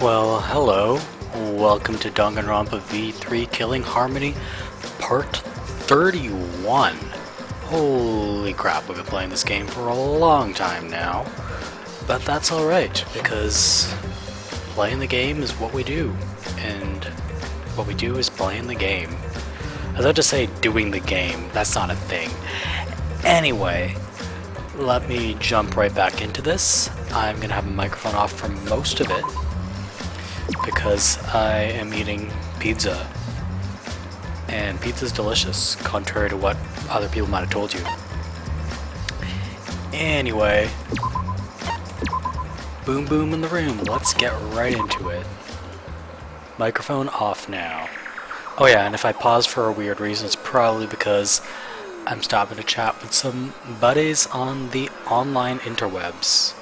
Well, hello. Welcome to Danganronpa V3 Killing Harmony, Part 31. Holy crap, we've been playing this game for a long time now. But that's alright, because playing the game is what we do. And what we do is playing the game. I was about to say doing the game, that's not a thing. Anyway, let me jump right back into this. I'm gonna have a microphone off for most of it, because I am eating pizza, and pizza's delicious, contrary to what other people might have told you. Anyway, boom boom in the room, let's get right into it. Microphone off now. Oh yeah, and if I pause for a weird reason, it's probably because I'm stopping to chat with some buddies on the online interwebs.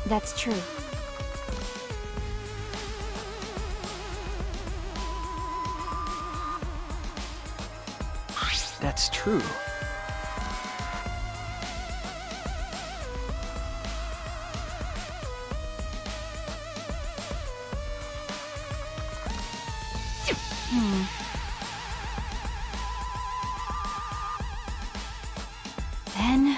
That's true. That's true. Then...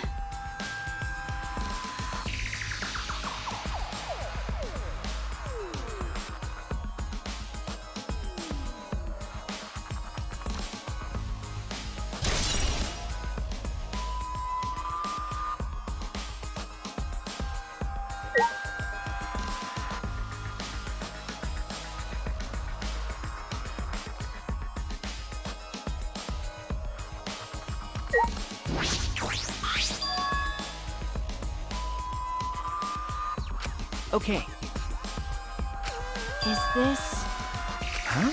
Okay. Is this... Huh?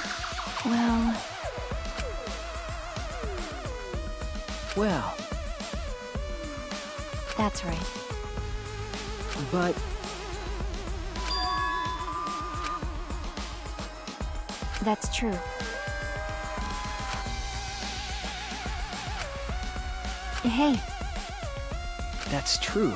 Well, that's right. but That's true. Hey, that's true.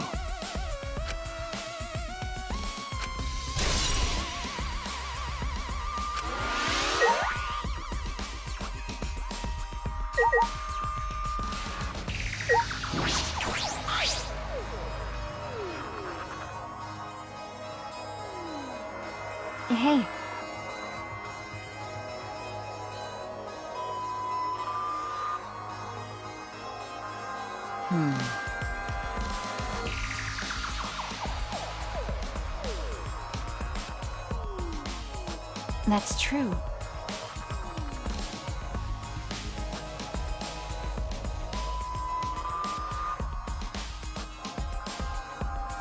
hey. That's true.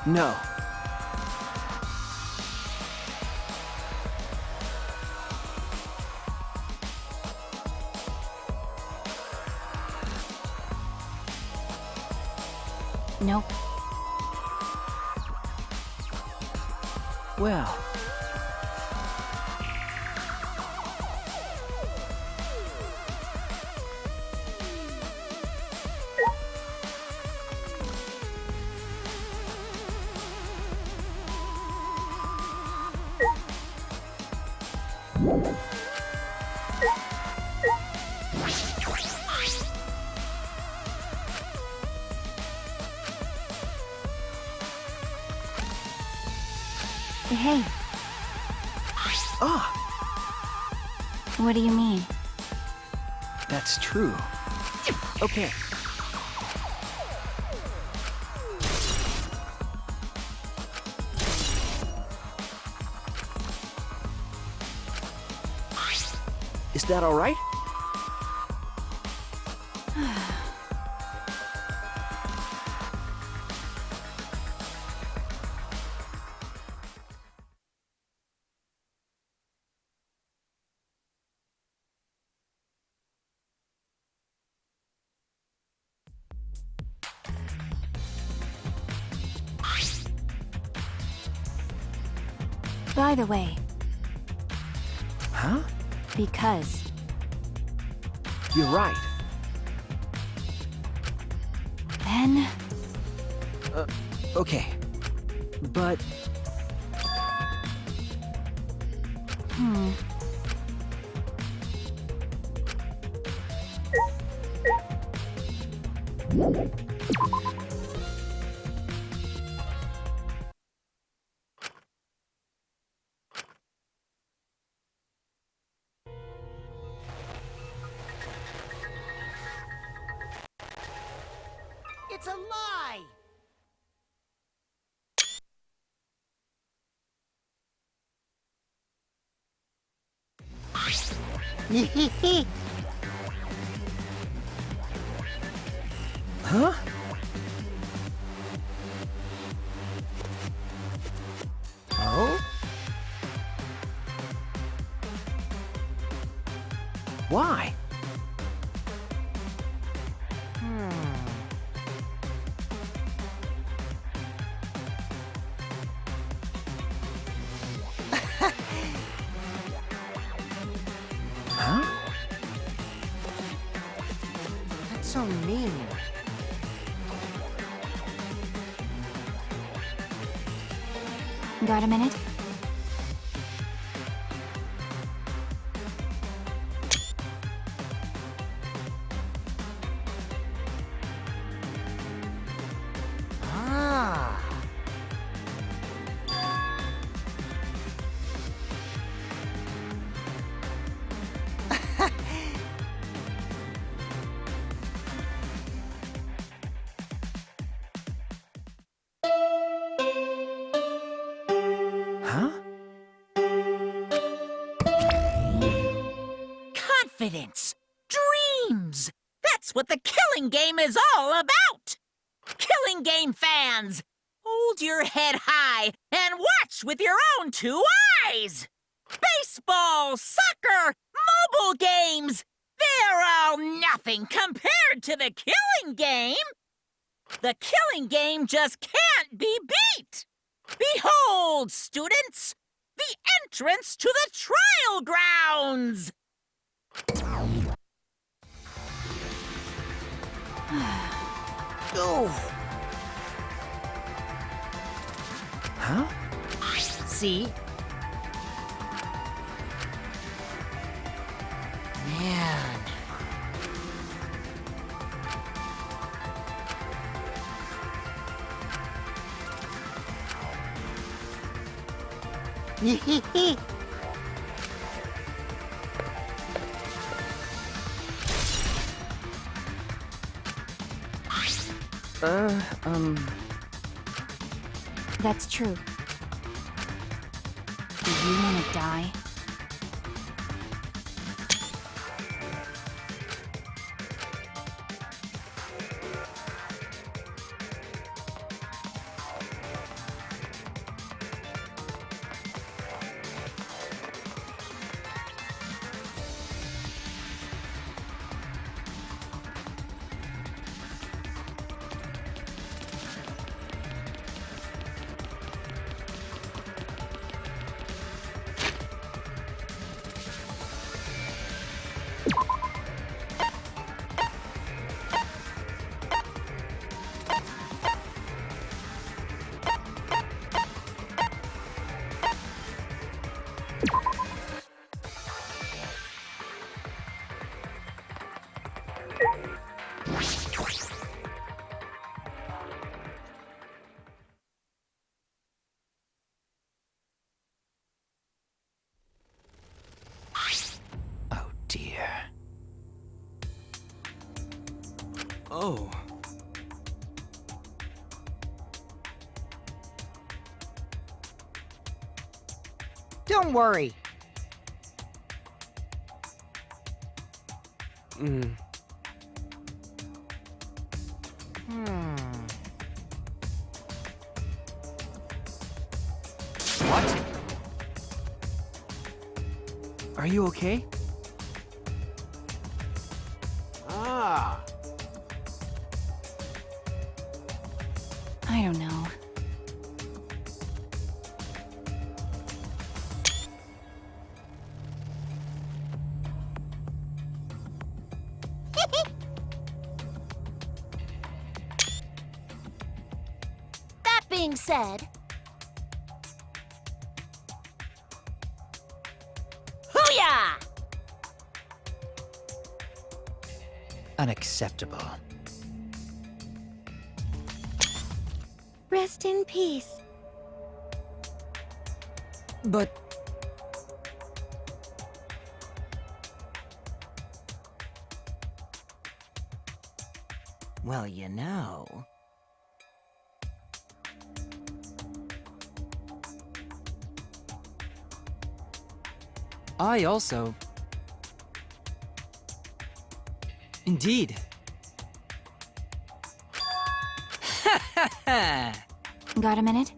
No. Nope. Well, Hey, what do you mean? that's true. Okay. Is that all right? By the way, Huh? because You're right. then Okay. But It's a lie! huh? Oh? Why? Huh? That's so mean. got a minute? Ah. Huh? Confidence! Dreams! That's what the killing game is all about! Killing game fans! Hold your head high and watch with your own two eyes! Baseball, soccer, mobile games! They're all nothing compared to the killing game! The killing game just can't be beat! Behold, students! The entrance to the trial grounds! Oh. Huh? See? Man. That's true. Do you want to die? Oh dear. Oh. Don't worry. Hmm. What? Are you okay? Ah. I don't know. being said, Hooyah! Unacceptable. rest in peace. But Well, you know. I also... Indeed. Got a minute?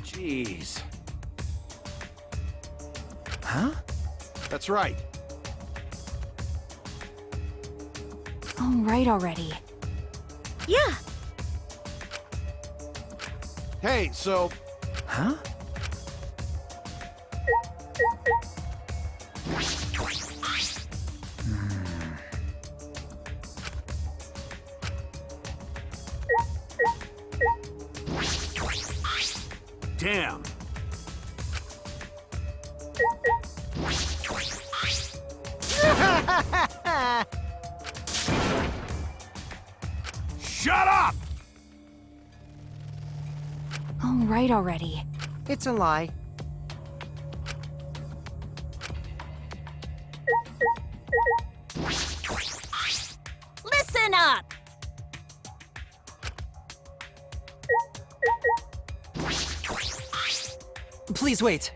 Jeez. Huh? That's right. All right already. Yeah, Hey, so Huh? damn. Shut up! All right already. It's a lie. listen up! Please wait.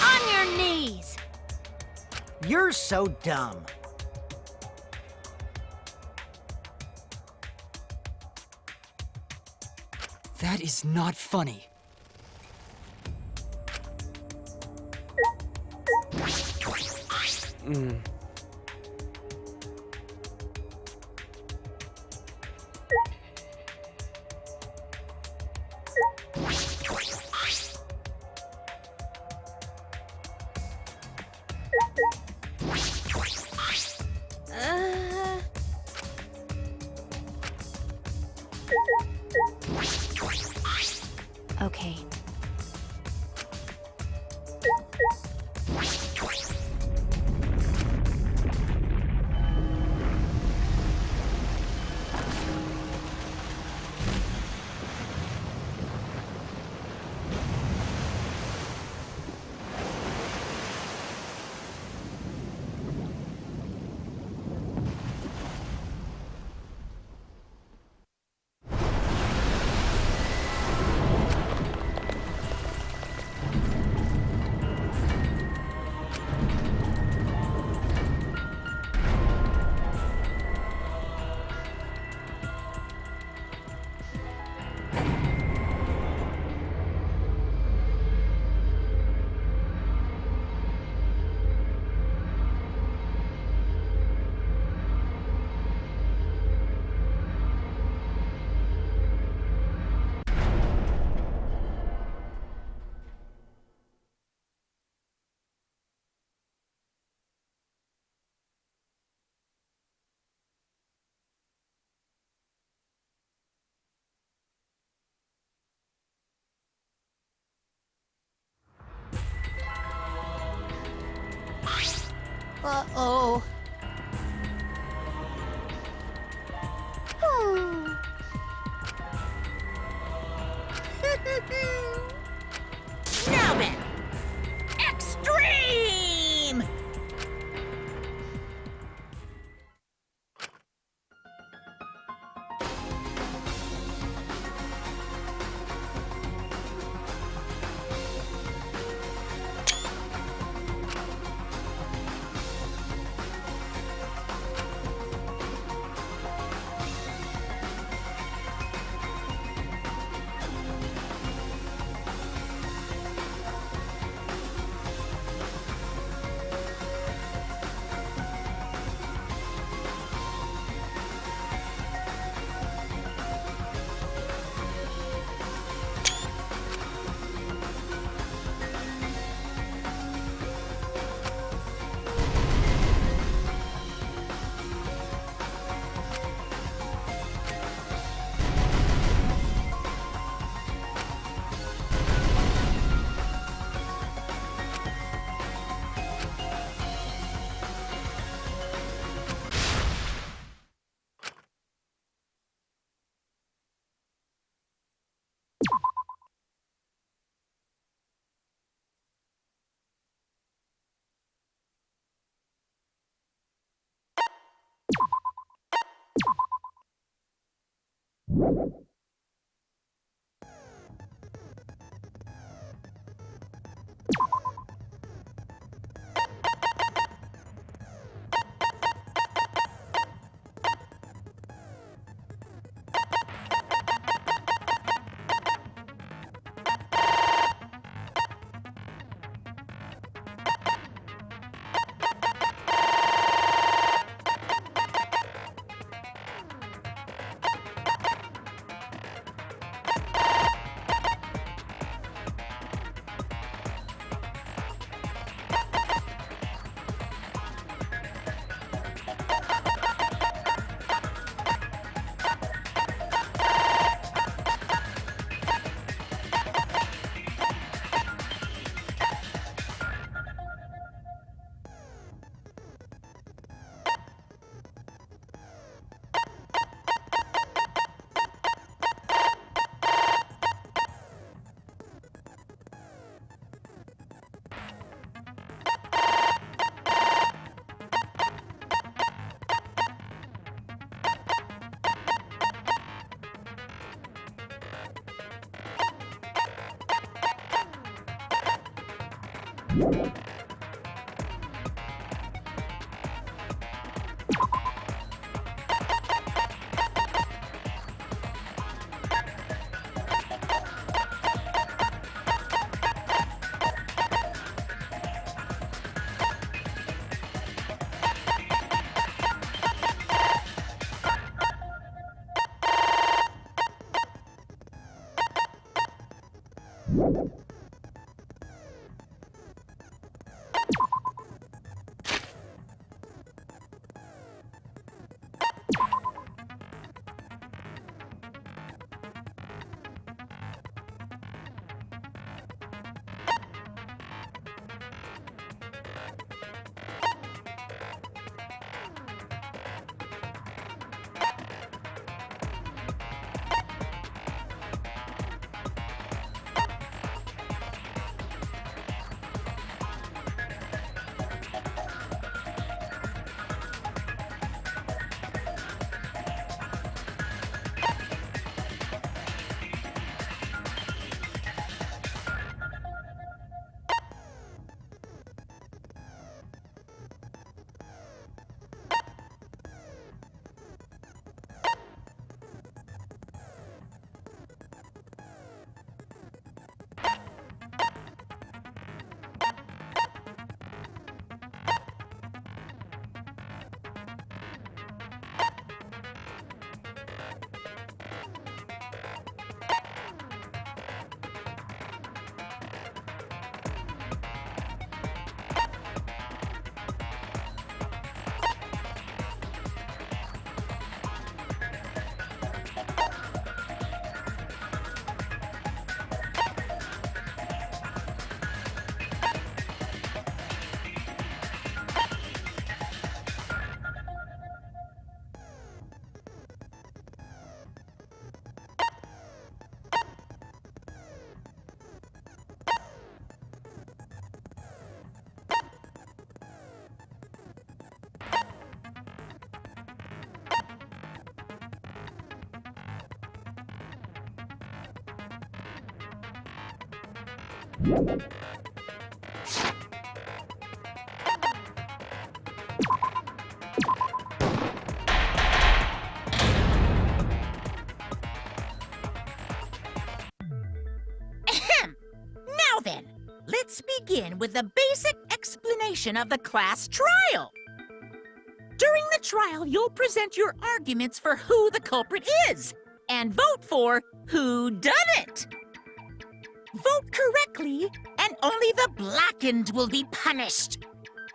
On your knees! You're so dumb. That is not funny. Okay. Uh-oh. Now then, extreme! Ahem. Now then, let's begin with the basic explanation of the class trial. During the trial, you'll present your arguments for who the culprit is and vote for who done it. Vote correctly, and only the blackened will be punished.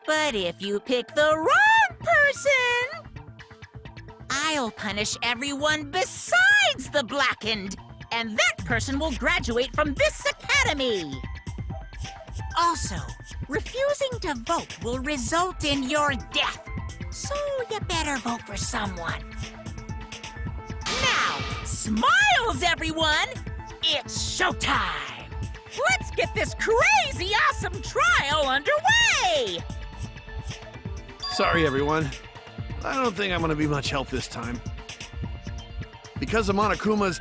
But if you pick the wrong person, I'll punish everyone besides the blackened, and that person will graduate from this academy. Also, refusing to vote will result in your death, so you better vote for someone. Now, smiles, everyone! It's showtime! Let's get this crazy awesome trial underway! Sorry, everyone. I don't think I'm gonna be much help this time. Because of Monokuma's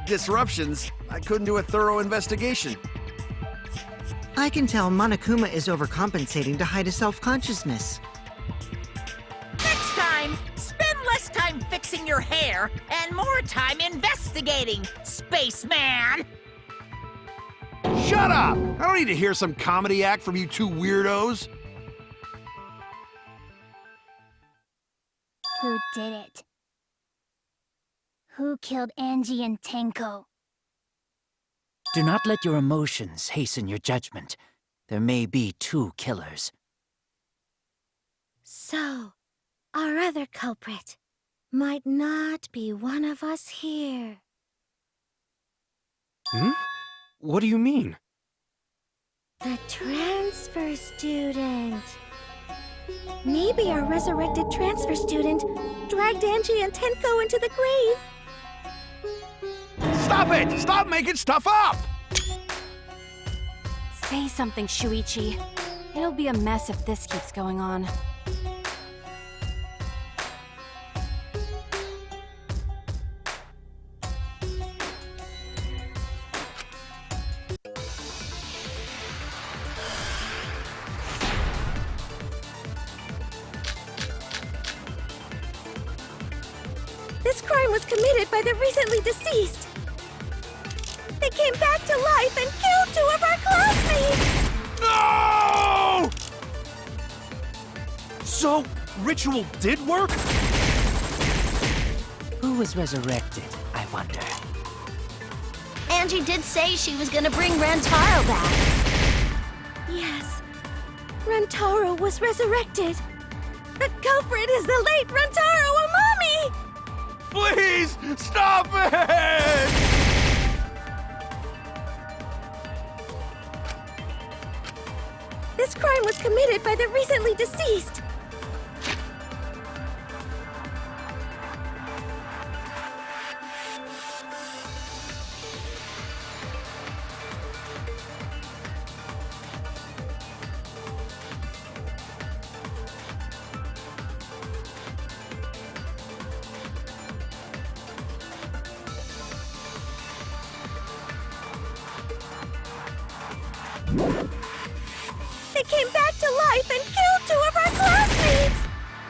disruptions, I couldn't do a thorough investigation. I can tell Monokuma is overcompensating to hide his self-consciousness. Next time, spend less time fixing your hair and more time investigating, spaceman! Shut up! I don't need to hear some comedy act from you two weirdos. Who did it? Who killed Angie and Tenko? Do not let your emotions hasten your judgment. There may be two killers. So, our other culprit might not be one of us here. Hmm? What do you mean? The transfer student. Maybe our resurrected transfer student dragged Angie and Tenko into the grave. Stop it! Stop making stuff up! Say something, Shuichi. It'll be a mess if this keeps going on. This crime was committed by the recently deceased. They came back to life and killed 2 of our classmates! No! So, ritual did work? Who was resurrected, I wonder? Angie did say she was gonna bring Rantaro back. Yes, Rantaro was resurrected. The culprit is the late Rantaro Amami! Please, stop it! This crime was committed by the recently deceased. They came back to life and killed 2 of our classmates!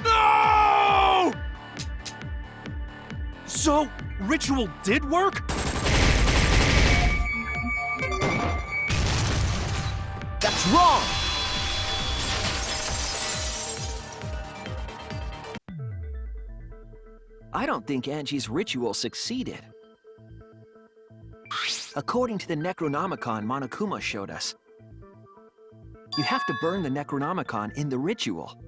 No! So, ritual did work? That's wrong! I don't think Angie's ritual succeeded. According to the Necronomicon Monokuma showed us, you have to burn the Necronomicon in the ritual.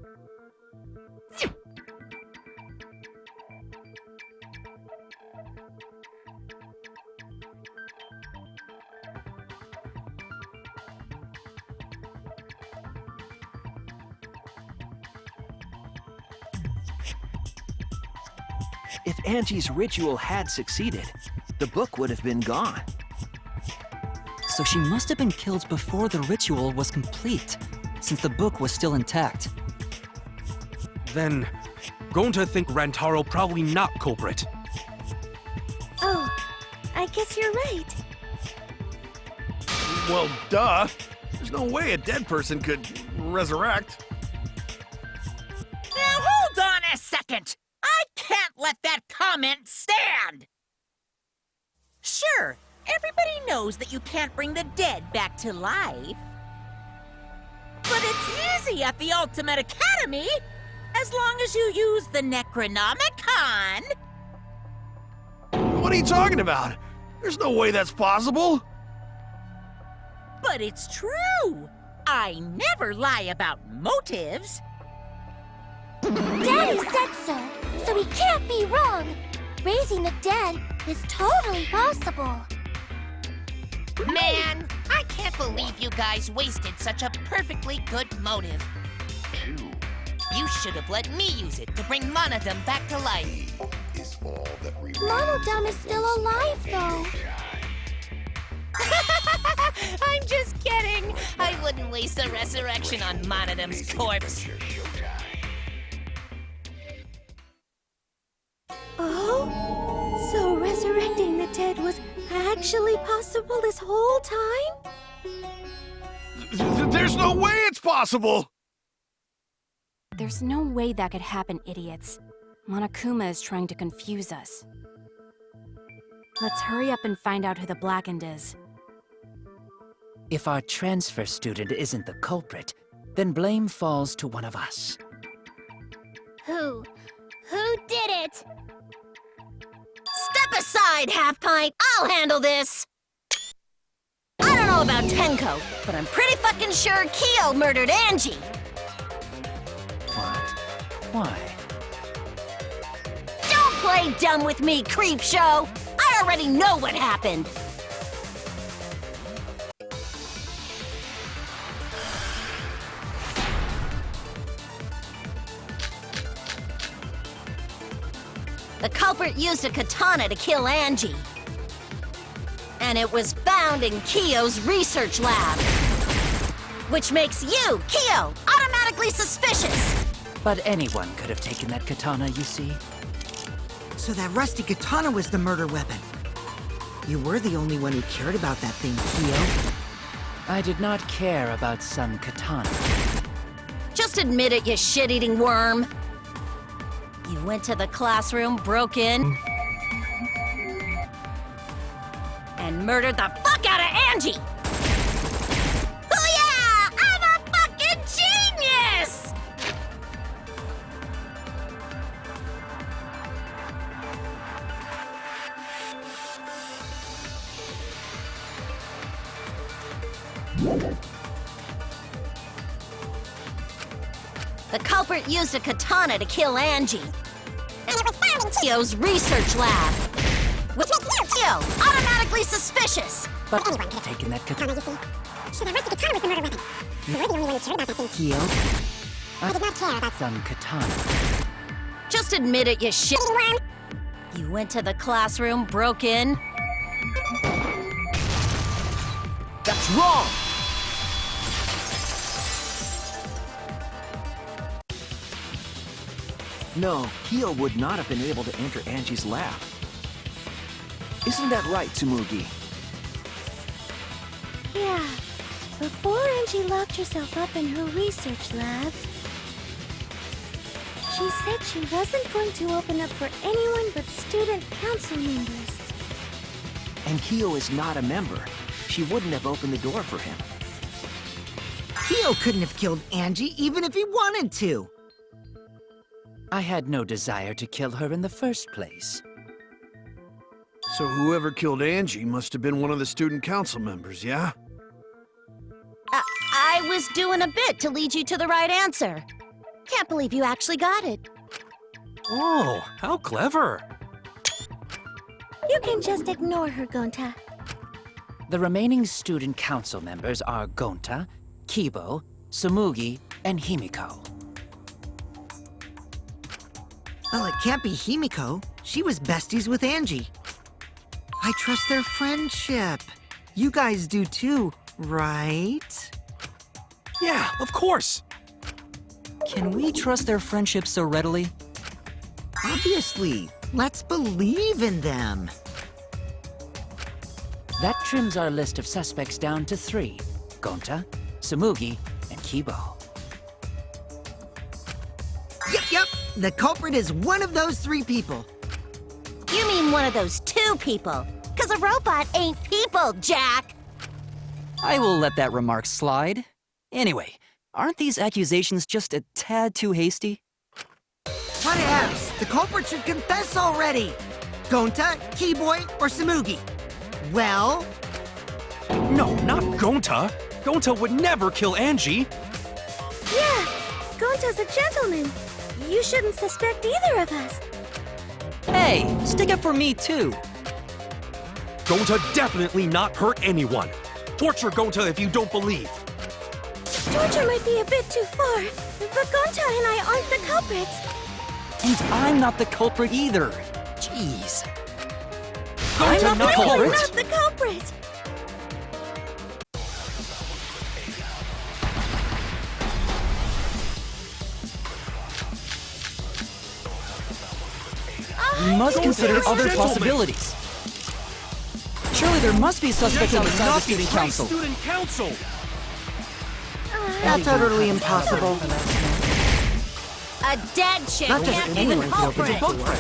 If Angie's ritual had succeeded, the book would have been gone. So she must have been killed before the ritual was complete, since the book was still intact. Then, going to think Rantaro probably not culprit. Oh, I guess you're right. Well, duh. There's no way a dead person could resurrect. Now hold on a second! I can't let that comment stand! Sure, everybody knows that you can't bring the dead back to life. But it's easy at the Ultimate Academy, as long as you use the Necronomicon. What are you talking about? There's no way that's possible. But it's true. I never lie about motives. Daddy said so he can't be wrong. Raising the dead is totally possible. Man, I can't believe you guys wasted such a perfectly good motive. You should have let me use it to bring Monodum back to life. Monodum is still alive, though. I'm just kidding. I wouldn't waste a resurrection on Monodum's corpse. Oh? So resurrecting the dead was actually possible this whole time? There's no way it's possible! There's no way that could happen, idiots. Monokuma is trying to confuse us. Let's hurry up and find out who the Blackened is. If our transfer student isn't the culprit, then blame falls to one of us. Who? Who did it? Step aside, Half Pint! I'll handle this! I don't know about Tenko, but I'm pretty fucking sure Kyo murdered Angie! What? Why? Don't play dumb with me, Creepshow! I already know what happened! The culprit used a katana to kill Angie. And it was found in Kyo's research lab. Which makes you, Kyo, automatically suspicious. But anyone could have taken that katana, you see. So that rusty katana was the murder weapon. You were the only one who cared about that thing, Kyo. I did not care about some katana. Just admit it, you shit-eating worm. You went to the classroom, broke in, and murdered the fuck out of Angie! Oh yeah! I'm a fucking genius! The culprit used a katana to kill Angie. And it was found in Kyo's research lab. Which makes you, Kyo, automatically suspicious. But anyone could have taken that katana, you see. So the rusty katana was the murder weapon. You were the only one who cared about that thing. Kyo? I did not care about some katana. Just admit it, you shit worm. You went to the classroom, broke in. That's wrong! No, Kyo would not have been able to enter Angie's lab. Isn't that right, Tsumugi? Yeah. Before Angie locked herself up in her research lab, she said she wasn't going to open up for anyone but student council members. And Kyo is not a member. She wouldn't have opened the door for him. Kyo couldn't have killed Angie even if he wanted to. I had no desire to kill her in the first place. So whoever killed Angie must have been one of the student council members, yeah? I was doing a bit to lead you to the right answer. Can't believe you actually got it. Oh, how clever! You can just ignore her, Gonta. The remaining student council members are Gonta, Kibo, Tsumugi, and Himiko. Well, it can't be Himiko. She was besties with Angie. I trust their friendship. You guys do too, right? Yeah, of course! Can we trust their friendship so readily? Obviously. Let's believe in them. That trims our list of suspects down to 3. Gonta, Tsumugi, and Kibo. Yep. The culprit is one of those 3 people. You mean one of those 2 people? 'Cause a robot ain't people, Jack! I will let that remark slide. Anyway, aren't these accusations just a tad too hasty? What else? The culprit should confess already. Gonta, Keyboy, or Tsumugi? Well, No, not Gonta! Gonta would never kill Angie! Yeah, Gonta's a gentleman. You shouldn't suspect either of us. Hey, stick up for me too. Gonta definitely not hurt anyone! Torture Gonta if you don't believe! Torture might be a bit too far, but Gonta and I aren't the culprits. And I'm not the culprit either. Jeez. Gonta I'm not the You're culprit. not the culprit. We must consider other gentlemen. possibilities. Surely there must be suspects outside the student council. Student council! That's utterly impossible. A dead chick Not just can't be anyone the can open the culprit. door.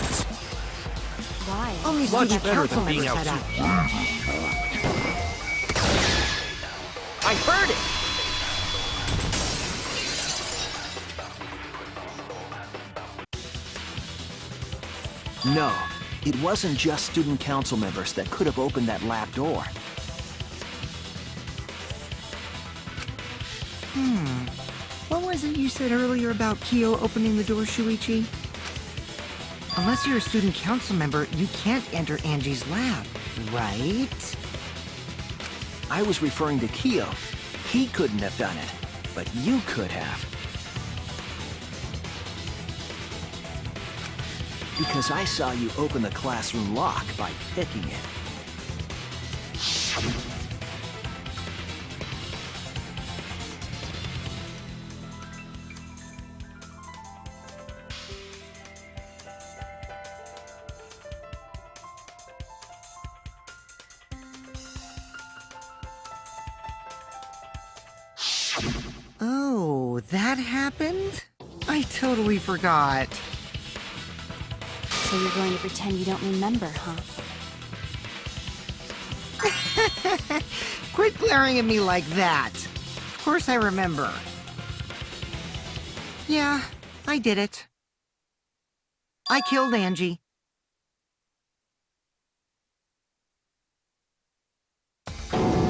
Why? Only Much student better council than being members out had access. I heard it! No, it wasn't just student council members that could have opened that lab door. What was it you said earlier about Kyo opening the door, Shuichi? Unless you're a student council member, you can't enter Angie's lab, right? I was referring to Kyo. He couldn't have done it, but you could have. Because I saw you open the classroom lock by picking it. Oh, that happened? I totally forgot. So you're going to pretend you don't remember, huh? Quit glaring at me like that. Of course I remember. Yeah, I did it. I killed Angie.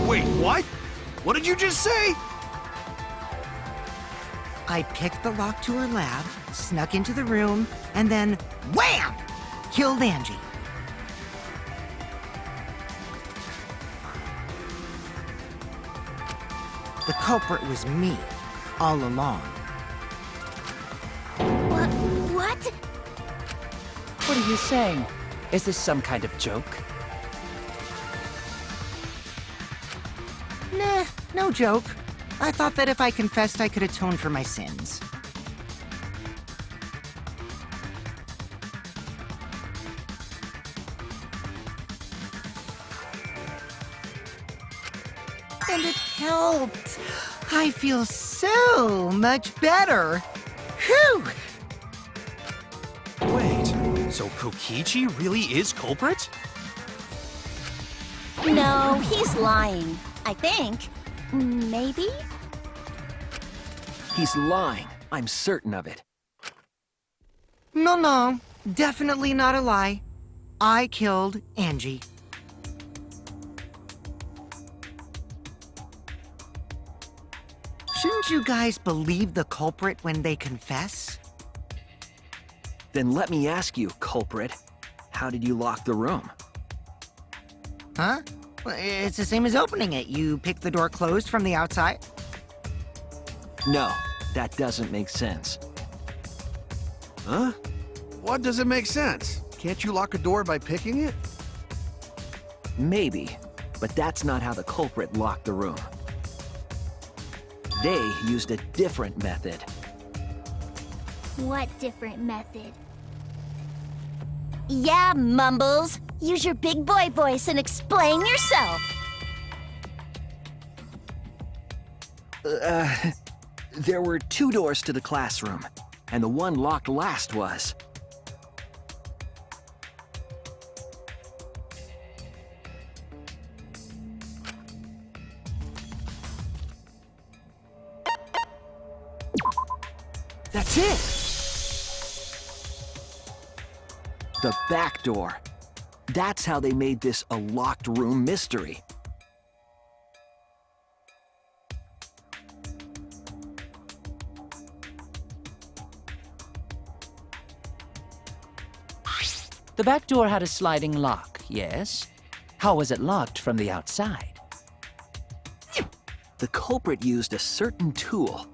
Wait, what? What did you just say? I picked the lock to her lab, snuck into the room, and then wham! Killed Angie. The culprit was me, all along. What? What are you saying? Is this some kind of joke? Nah, no joke. I thought that if I confessed, I could atone for my sins. And it helped. I feel so much better. Whew! Wait, so Kokichi really is culprit? No, he's lying. I think. Maybe? He's lying. I'm certain of it. No, definitely not a lie. I killed Angie. Shouldn't you guys believe the culprit when they confess? Then let me ask you, culprit. How did you lock the room? Huh? Well, it's the same as opening it. You pick the door closed from the outside. No, that doesn't make sense. Huh? What doesn't make sense? Can't you lock a door by picking it? Maybe, but that's not how the culprit locked the room. They used a different method. What different method? Yeah, Mumbles. Use your big boy voice and explain yourself. There were 2 doors to the classroom, and the one locked last was. That's it! The back door. That's how they made this a locked room mystery. The back door had a sliding lock, yes? How was it locked from the outside? The culprit used a certain tool.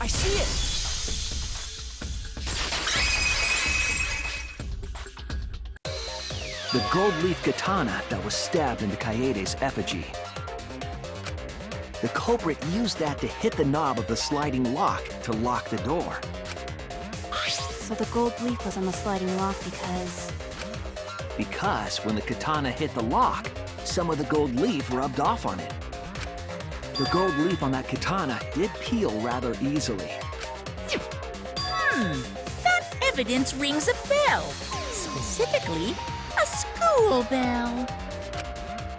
I see it! The gold leaf katana that was stabbed into Kaede's effigy. The culprit used that to hit the knob of the sliding lock to lock the door. So the gold leaf was on the sliding lock Because when the katana hit the lock, some of the gold leaf rubbed off on it. The gold leaf on that katana did peel rather easily. That evidence rings a bell. Specifically, a school bell.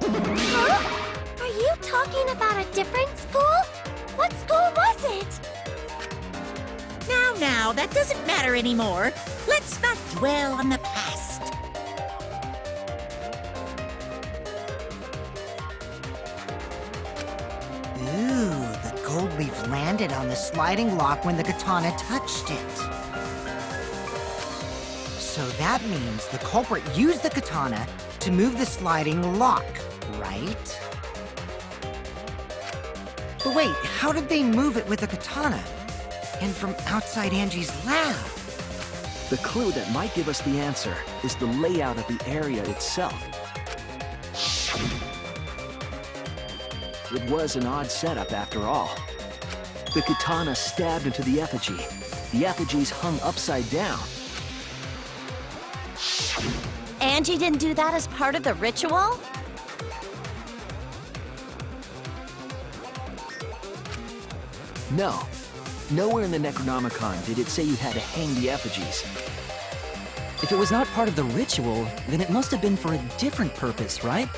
Huh? Are you talking about a different school? What school was it? Now, that doesn't matter anymore. Let's not dwell on the past. Ooh, the gold leaf landed on the sliding lock when the katana touched it. So that means the culprit used the katana to move the sliding lock, right? But wait, how did they move it with the katana? And from outside Angie's lab? The clue that might give us the answer is the layout of the area itself. It was an odd setup after all. The katana stabbed into the effigy. The effigies hung upside down. Angie didn't do that as part of the ritual? No. Nowhere in the Necronomicon did it say you had to hang the effigies. If it was not part of the ritual, then it must have been for a different purpose, right?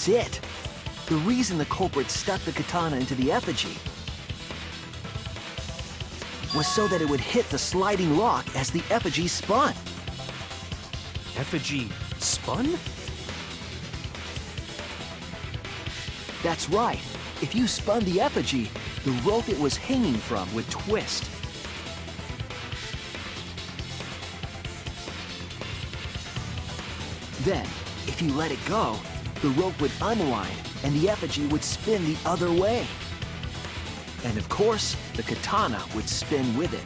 That's it. The reason the culprit stuck the katana into the effigy was so that it would hit the sliding lock as the effigy spun. Effigy spun? That's right. If you spun the effigy, the rope it was hanging from would twist. Then, if you let it go, the rope would unwind and the effigy would spin the other way. And of course, the katana would spin with it.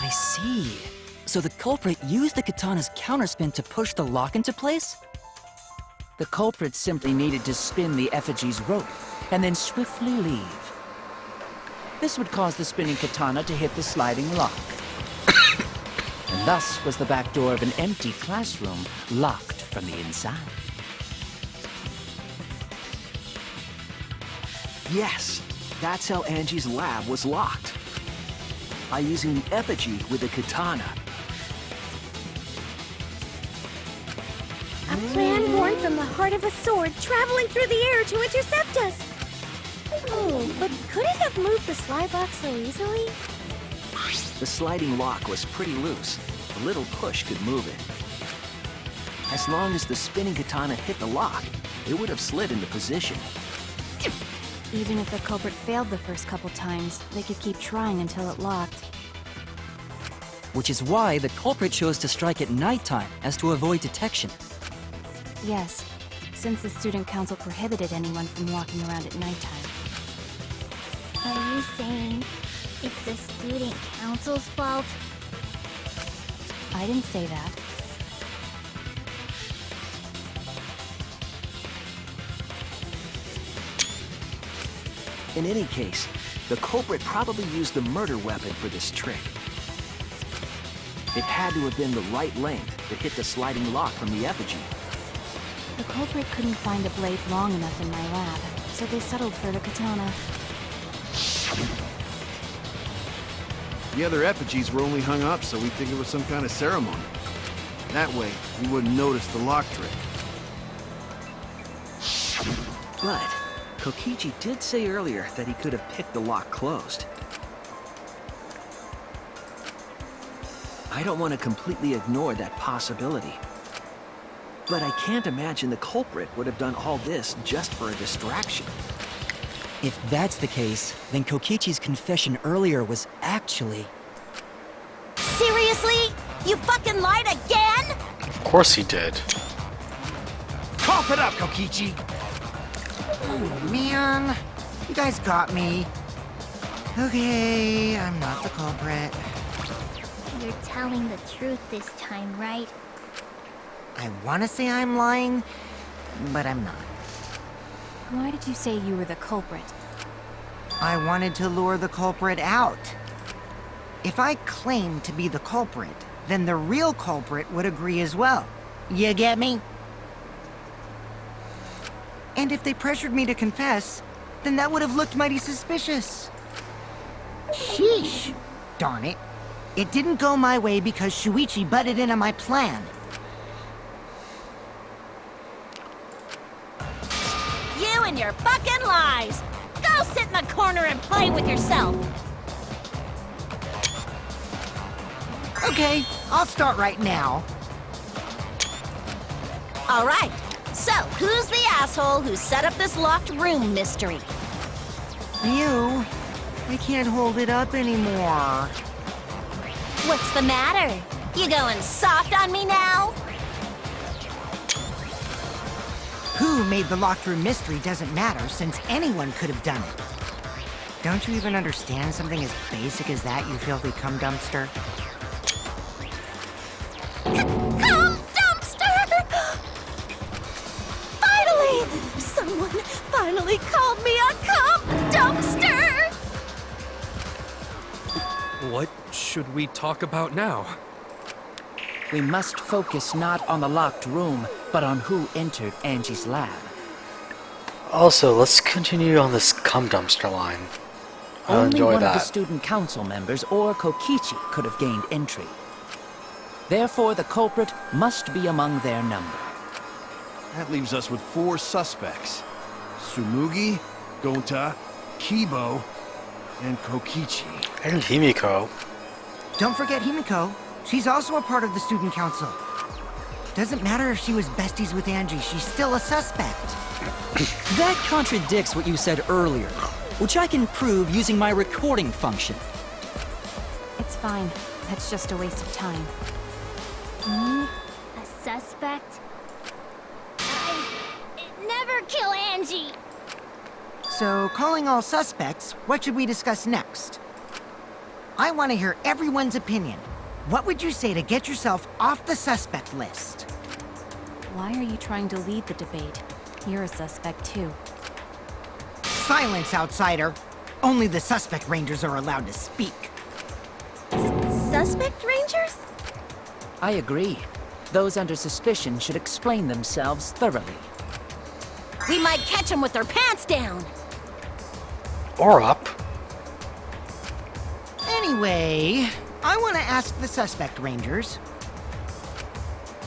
I see. So the culprit used the katana's counterspin to push the lock into place? The culprit simply needed to spin the effigy's rope and then swiftly leave. This would cause the spinning katana to hit the sliding lock. And thus was the back door of an empty classroom locked from the inside. Yes, that's how Angie's lab was locked. By using the effigy with the katana. A plan born from the heart of a sword traveling through the air to intercept us! Oh, but could it have moved the slide lock so easily? The sliding lock was pretty loose. A little push could move it. As long as the spinning katana hit the lock, it would have slid into position. Even if the culprit failed the first couple times, they could keep trying until it locked. Which is why the culprit chose to strike at nighttime, as to avoid detection. Yes, since the student council prohibited anyone from walking around at nighttime. Are you saying it's the student council's fault? I didn't say that. In any case, the culprit probably used the murder weapon for this trick. It had to have been the right length to hit the sliding lock from the effigy. The culprit couldn't find a blade long enough in my lab, so they settled for the katana. The other effigies were only hung up so we'd think it was some kind of ceremony. That way, we wouldn't notice the lock trick. But Kokichi did say earlier that he could have picked the lock closed. I don't want to completely ignore that possibility. But I can't imagine the culprit would have done all this just for a distraction. If that's the case, then Kokichi's confession earlier was actually... Seriously? You fucking lied again? Of course he did. Cough it up, Kokichi! Oh, man. You guys got me. Okay, I'm not the culprit. You're telling the truth this time, right? I want to say I'm lying, but I'm not. Why did you say you were the culprit? I wanted to lure the culprit out. If I claimed to be the culprit, then the real culprit would agree as well. You get me? And if they pressured me to confess, then that would have looked mighty suspicious. Sheesh. Darn it. It didn't go my way because Shuichi butted in on my plan. You and your fucking lies! Go sit in the corner and play with yourself! Okay, I'll start right now. All right, so who's the asshole who set up this locked room mystery? You? I can't hold it up anymore. What's the matter? You going soft on me now? Who made the locked room mystery doesn't matter, since anyone could have done it. Don't you even understand something as basic as that, you filthy cum dumpster? Cum dumpster! Finally! Someone finally called me a cum dumpster! What should we talk about now? We must focus not on the locked room, but on who entered Angie's lab. Also, let's continue on this cum dumpster line. I'll Only enjoy one of the that. student council members or Kokichi could have gained entry. Therefore, the culprit must be among their number. That leaves us with 4 suspects. Tsumugi, Gonta, Kibo, and Kokichi. And Himiko. Don't forget Himiko. She's also a part of the student council. Doesn't matter if she was besties with Angie, she's still a suspect. That contradicts what you said earlier, which I can prove using my recording function. It's fine. That's just a waste of time. Me? A suspect? I never kill Angie! So, calling all suspects, what should we discuss next? I want to hear everyone's opinion. What would you say to get yourself off the suspect list? Why are you trying to lead the debate? You're a suspect too. Silence, outsider! Only the suspect rangers are allowed to speak. Suspect rangers? I agree. Those under suspicion should explain themselves thoroughly. We might catch them with their pants down. Or up. Anyway, I want to ask the suspect rangers.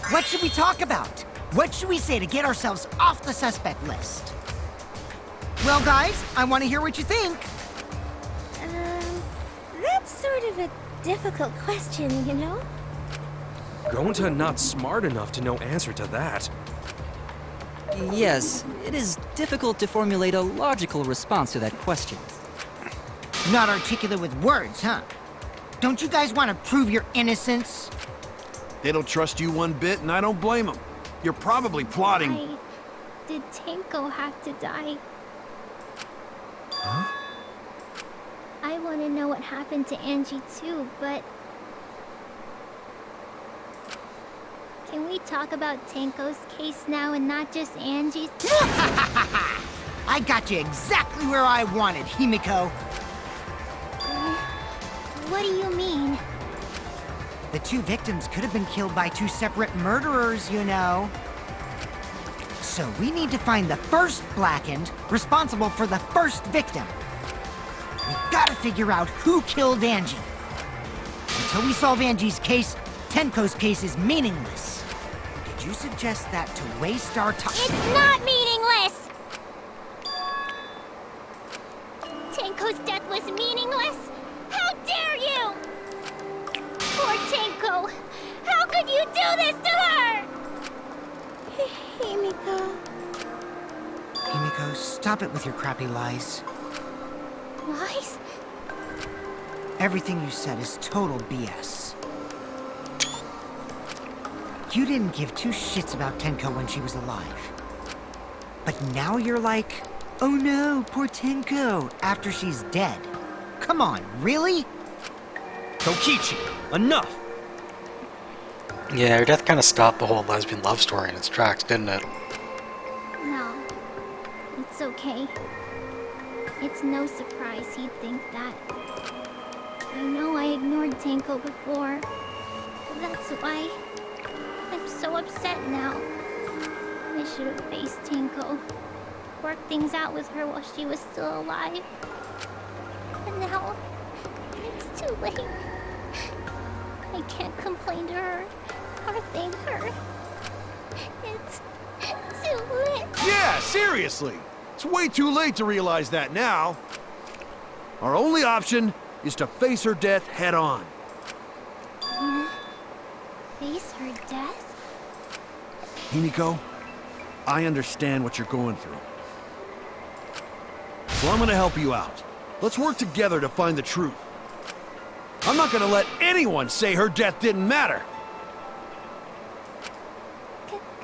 What should we talk about? What should we say to get ourselves off the suspect list? Well, guys, I want to hear what you think. That's sort of a difficult question, you know? Gonta not smart enough to know answer to that. Yes, it is difficult to formulate a logical response to that question. Not articulate with words, huh? Don't you guys want to prove your innocence? They don't trust you one bit, and I don't blame them. You're probably plotting... Why did Tenko have to die? Huh? I want to know what happened to Angie too, but... Can we talk about Tenko's case now and not just Angie's? I got you exactly where I wanted, Himiko. What do you mean? The 2 victims could have been killed by 2 separate murderers, you know. So we need to find the first Blackened responsible for the first victim. We gotta figure out who killed Angie. Until we solve Angie's case, Tenko's case is meaningless. Did you suggest that to waste our time? It's not meaningless! Tenko's death was meaningless? How dare you! Poor Tenko! How could you do this to her? Himiko... Himiko, stop it with your crappy lies. Lies? Everything you said is total BS. You didn't give 2 shits about Tenko when she was alive. But now you're like, oh no, poor Tenko, after she's dead. Come on, really? Kokichi, enough! Yeah, her death kind of stopped the whole lesbian love story in its tracks, didn't it? No. It's okay. It's no surprise he'd think that. I know I ignored Tenko before. That's why I'm so upset now. I should have faced Tenko. Worked things out with her while she was still alive. But now, it's too late. I can't complain to her or thank her. It's too late. Yeah, seriously! It's way too late to realize that now. Our only option is to face her death head on. Face her death? Himiko, I understand what you're going through. So I'm gonna help you out. Let's work together to find the truth. I'm not gonna let anyone say her death didn't matter!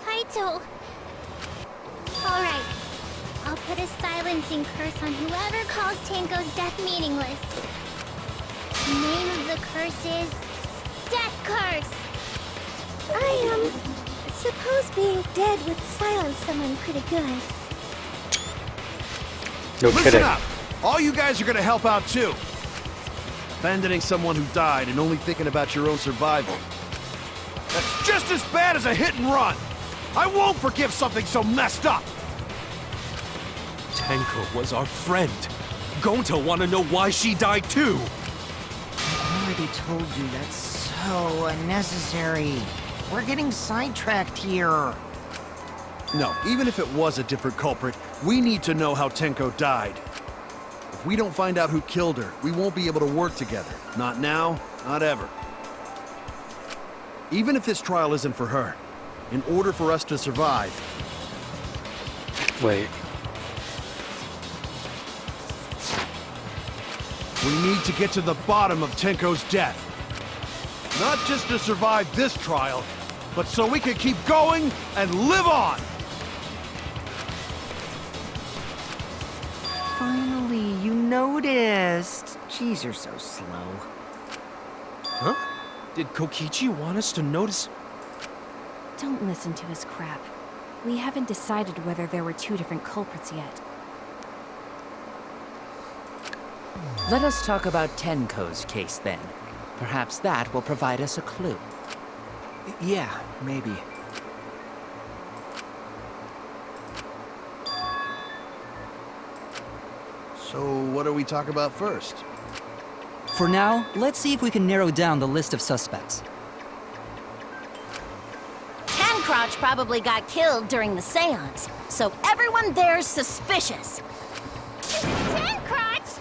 Kaito. Alright. I'll put a silencing curse on whoever calls Tenko's death meaningless. The name of the curse is... Death Curse! I, suppose being dead would silence someone pretty good. No Listen kidding. up! All you guys are gonna help out too. Abandoning someone who died and only thinking about your own survival. That's just as bad as a hit and run! I won't forgive something so messed up! Tenko was our friend. Gonta wanna know why she died too. I already told you that's so unnecessary. We're getting sidetracked here. No, even if it was a different culprit, we need to know how Tenko died. If we don't find out who killed her, we won't be able to work together. Not now, not ever. Even if this trial isn't for her, in order for us to survive... Wait. We need to get to the bottom of Tenko's death. Not just to survive this trial, but so we can keep going and live on! Finally, you noticed. Jeez, you're so slow. Huh? Did Kokichi want us to notice? Don't listen to his crap. We haven't decided whether there were two different culprits yet. Let us talk about Tenko's case then. Perhaps that will provide us a clue. Yeah, maybe. So what do we talk about first? For now, let's see if we can narrow down the list of suspects. Tancrotch probably got killed during the seance, so everyone there's suspicious. Tancrotch!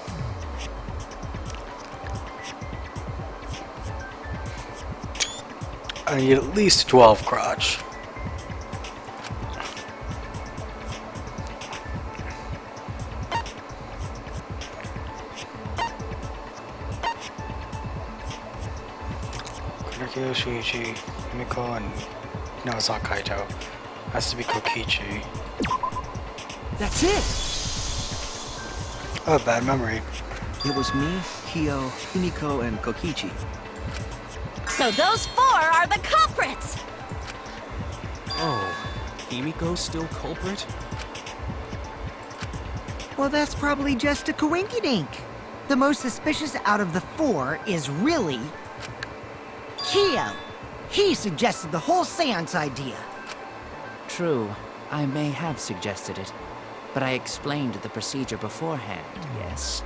I need at least 12 crotch. Konakyo, Shuichi, Himiko, and no, it's not Kaito. Has to be Kokichi. That's it! Oh, bad memory. It was me, Kyo, Himiko, and Kokichi. So those four are the culprits! Oh, Himiko's still culprit? Well, that's probably just a coinkydink. The most suspicious out of the four is really... Kyo. He suggested the whole seance idea. True, I may have suggested it, but I explained the procedure beforehand, yes.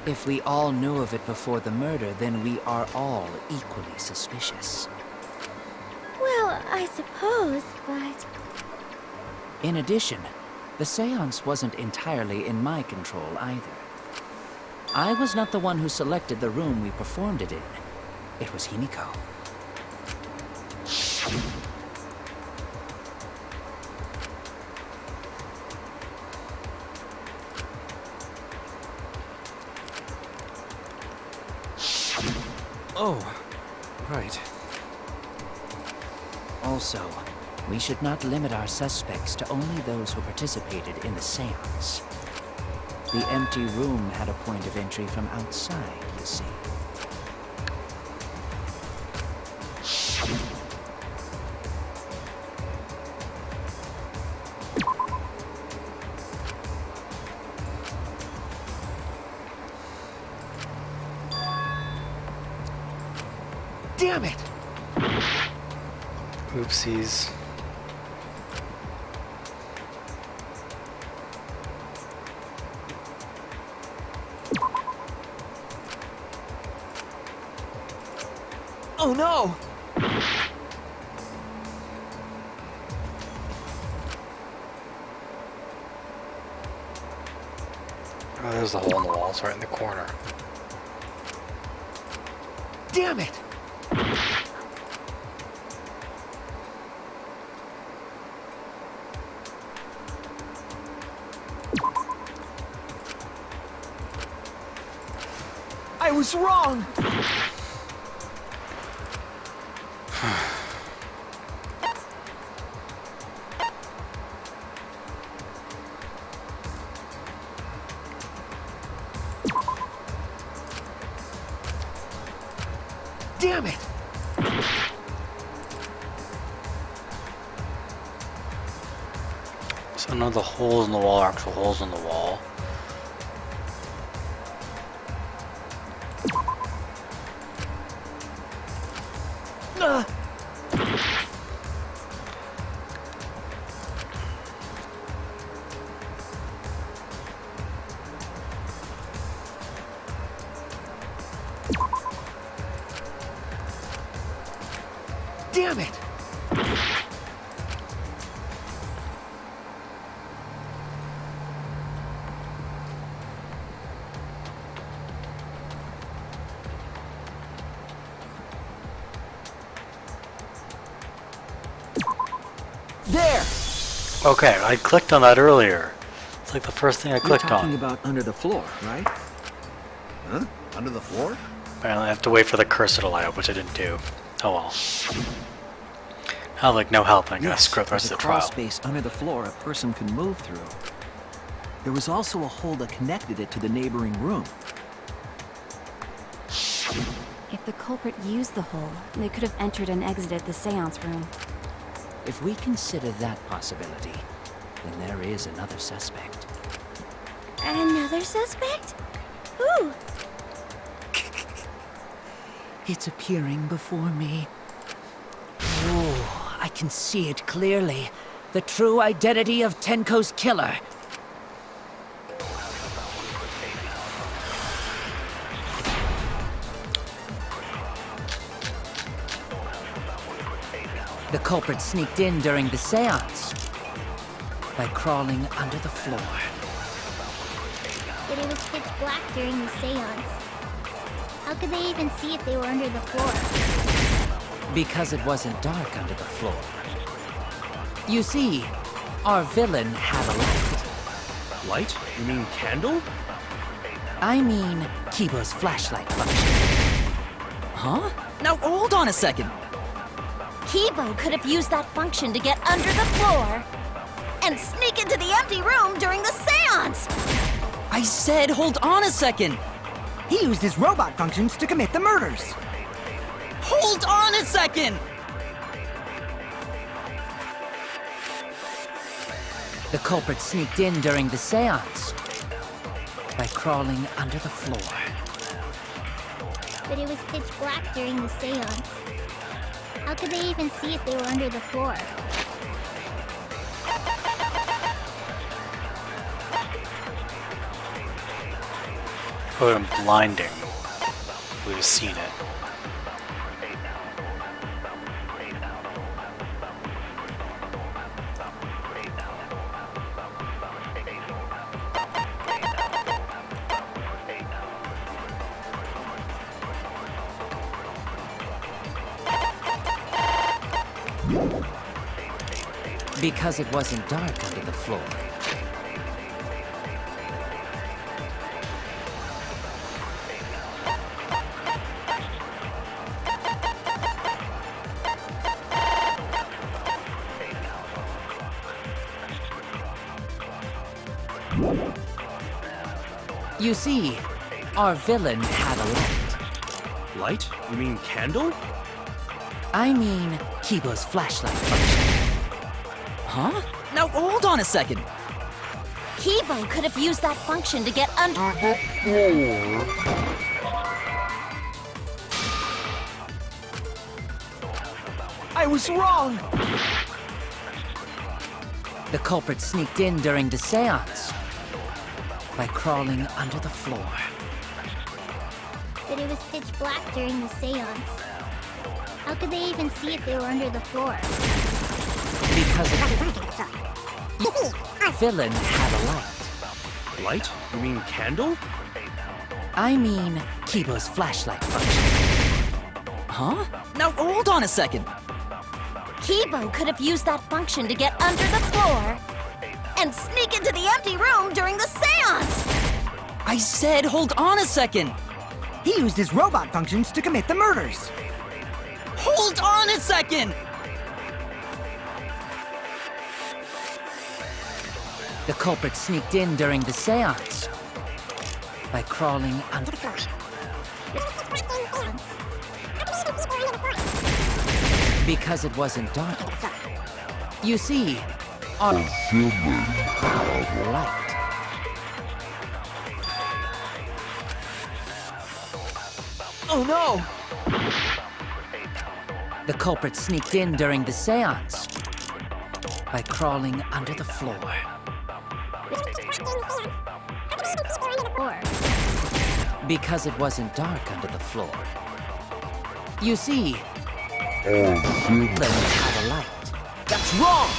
If we all knew of it before the murder, then we are all equally suspicious. Well, I suppose, but... In addition, the seance wasn't entirely in my control either. I was not the one who selected the room we performed it in. It was Himiko. Oh, right. Also, we should not limit our suspects to only those who participated in the seance. The empty room had a point of entry from outside, you see. Damn it! Oopsies. Oh no! Oh, there's the hole in the wall. It's right in the corner. Damn it! was wrong! Damn it! So none of the holes in the wall are actual holes in the wall. Damn it! There! Okay, I clicked on that earlier. It's like the first thing I You're clicked talking on. about under the floor, right? Huh? Under the floor? Apparently I have to wait for the cursor to light up, which I didn't do. Oh well. I have like no help, I'm gonna Yes, screw up the rest there's of a the crawl trial. space under the floor a person can move through. There was also a hole that connected it to the neighboring room. If the culprit used the hole, they could have entered and exited the seance room. If we consider that possibility, then there is another suspect. Another suspect? Who? It's appearing before me. Oh, I can see it clearly. The true identity of Tenko's killer. The culprit sneaked in during the seance by crawling under the floor. But it was pitch black during the seance. How could they even see if they were under the floor? Because it wasn't dark under the floor. You see, our villain had a light. Light? You mean candle? I mean, Kiba's flashlight function. Huh? Now hold on a second. Kibo could have used that function to get under the floor and sneak into the empty room during the seance! I said hold on a second. He used his robot functions to commit the murders. Hold on a second! The culprit sneaked in during the seance by crawling under the floor. But it was pitch black during the seance. How could they even see if they were under the floor? Put him blinding. We've seen it. Because it wasn't dark under the floor. You see, our villain had a light. Light? You mean candle? I mean, Kiba's flashlight function. Huh? Now hold on a second. Kibo could have used that function to get under the floor. I was wrong! The culprit sneaked in during the seance by crawling under the floor. But it was pitch black during the seance. How could they even see if they were under the floor? Because the villain had a light. Light? You mean candle? I mean, Kiba's flashlight function. Huh? Now hold on a second. Kibo could have used that function to get under the floor and sneak into the empty room during the seance! I said hold on a second. He used his robot functions to commit the murders. Hold on a second! The culprit sneaked in during the seance by crawling under the floor. Because it wasn't dark. You see, on light. Oh no! The culprit sneaked in during the seance by crawling under the floor. Because it wasn't dark under the floor. You see, they had a light. That's wrong!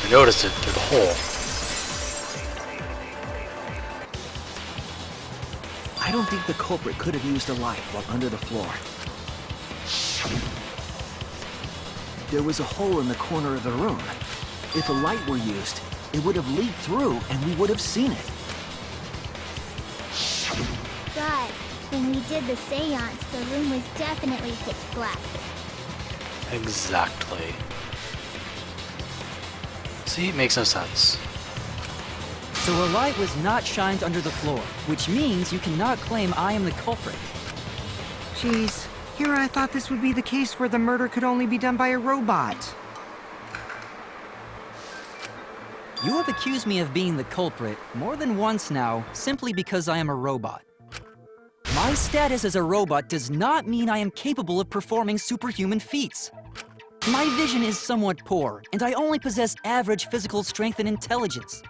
I noticed it through the hole. I don't think the culprit could have used a light while under the floor. There was a hole in the corner of the room. If a light were used, it would have leaked through and we would have seen it. But when we did the seance, the room was definitely pitch black. Exactly. See, it makes no sense. So a light was not shined under the floor, which means you cannot claim I am the culprit. Jeez, here I thought this would be the case where the murder could only be done by a robot. You have accused me of being the culprit more than once now, simply because I am a robot. My status as a robot does not mean I am capable of performing superhuman feats. My vision is somewhat poor, and I only possess average physical strength and intelligence.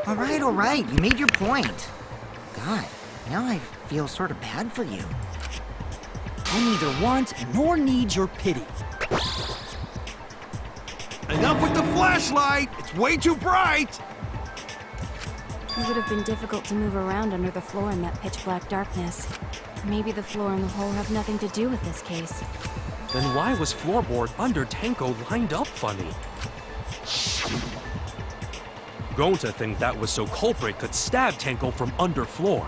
All right, you made your point. God, now I feel sort of bad for you. I neither want nor need your pity. Enough with the flashlight! It's way too bright! It would have been difficult to move around under the floor in that pitch-black darkness. Maybe the floor and the hole have nothing to do with this case. Then why was floorboard under Tenko lined up funny? Going to think that was so culprit could stab Tenko from under floor.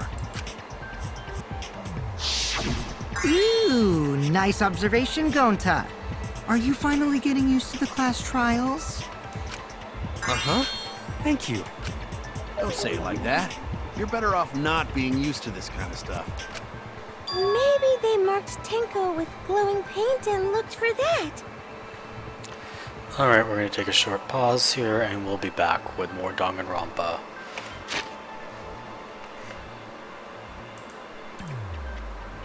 Ooh, nice observation, Gonta. Are you finally getting used to the class trials? Uh-huh. Thank you. Don't say it like that. You're better off not being used to this kind of stuff. Maybe they marked Tenko with glowing paint and looked for that. Alright, we're going to take a short pause here and we'll be back with more Danganronpa.